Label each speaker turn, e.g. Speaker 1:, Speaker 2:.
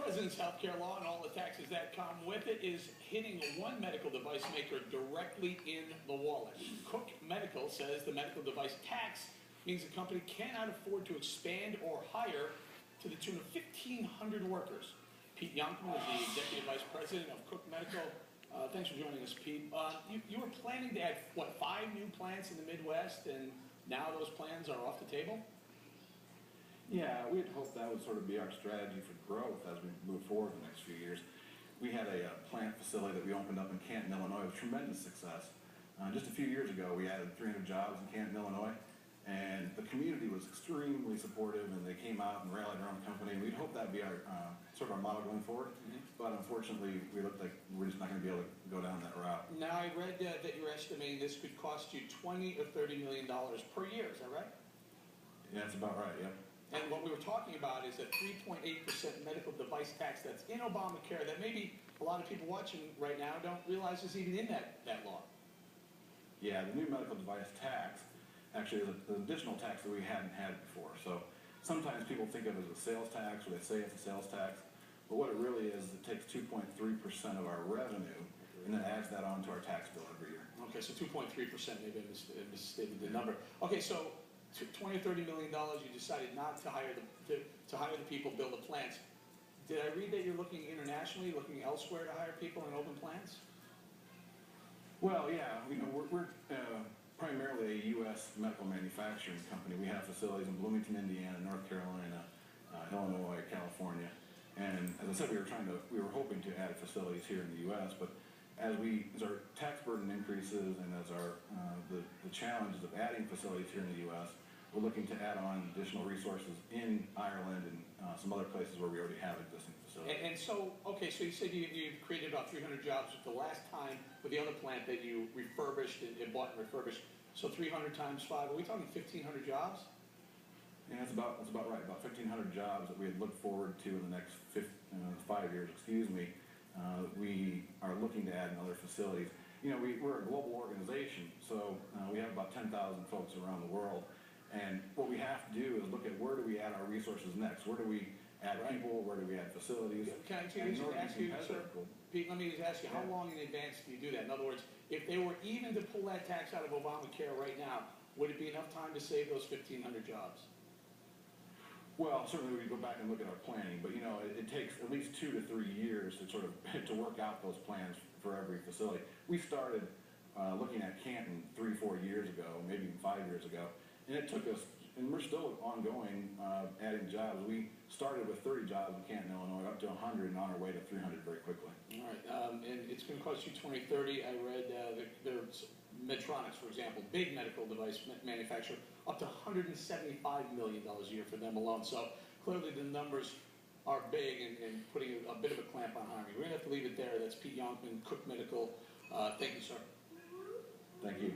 Speaker 1: President's healthcare law and all the taxes that come with it is hitting one medical device maker directly in the wallet. Cook Medical says the medical device tax means the company cannot afford to expand or hire to the tune of 1,500 workers. Pete Yonkman is the Executive Vice President of Cook Medical. Thanks for joining us, Pete. You were planning to add, what, 5 new plants in the Midwest, and now those plans are off the table?
Speaker 2: Yeah, we had hoped that would sort of be our strategy for growth as we move forward in the next few years. We had a plant facility that we opened up in Canton, Illinois with tremendous success. Just a few years ago, we added 300 jobs in Canton, Illinois, and the community was extremely supportive, and they came out and rallied around the company. We'd hoped that would be our sort of our model going forward, but unfortunately, we looked like we're just not going to be able to go down that route.
Speaker 1: Now, I read that you're estimating this could cost you $20 or $30 million per year. Is that right?
Speaker 2: Yeah, that's about right, yep.
Speaker 1: And what we were talking about is a 3.8% medical device tax that's in Obamacare that maybe a lot of people watching right now don't realize is even in that law.
Speaker 2: Yeah, the new medical device tax actually is an additional tax that we hadn't had before. So sometimes people think of it as a sales tax, or they say it's a sales tax, but what it really is, it takes 2.3% of our revenue and then adds that on to our tax bill every year.
Speaker 1: Okay, so 2.3%, maybe I misstated the number. Okay, so $20 or $30 million, you decided not to hire the people, build the plants. Did I read that you're looking internationally, looking elsewhere to hire people and open plants?
Speaker 2: Well, yeah, we're primarily a U.S. medical manufacturing company. We have facilities in Bloomington, Indiana, North Carolina, Illinois, California, and as I said, we were hoping to add facilities here in the U.S. But as our tax burden increases and as the challenges of adding facilities here in the U.S., we're looking to add on additional resources in Ireland and some other places where we already have existing facilities.
Speaker 1: And so, okay, so you said you've created about 300 jobs the last time with the other plant that you refurbished and bought and refurbished. So 300 times 5, are we talking 1,500 jobs?
Speaker 2: Yeah, that's about right. About 1,500 jobs that we had looked forward to in the next 5 years. We are looking to add in other facilities. We're a global organization, so we have about 10,000 folks around the world. And what we have to do is look at where do we add our resources next? Where do we add people? Where do we add facilities?
Speaker 1: Can I ask you, sir, Pete, let me just ask you, how long in advance do you do that? In other words, if they were even to pull that tax out of Obamacare right now, would it be enough time to save those 1,500 jobs?
Speaker 2: Well, certainly we go back and look at our planning, but it takes at least 2 to 3 years to sort of to work out those plans for every facility. We started looking at Canton 3, 4 years ago, maybe even 5 years ago, and it took us, and we're still ongoing adding jobs. We started with 30 jobs in Canton, Illinois, up to 100, and on our way to 300 very quickly.
Speaker 1: All right, and it's going to cost you 20, 30. I read there's Medtronic, for example, big medical device manufacturer, up to $175 million a year for them alone. So clearly the numbers are big and putting a bit of a clamp on hiring. We're going to have to leave it there. That's Pete Yonkman, Cook Medical. Thank you, sir.
Speaker 2: Thank you.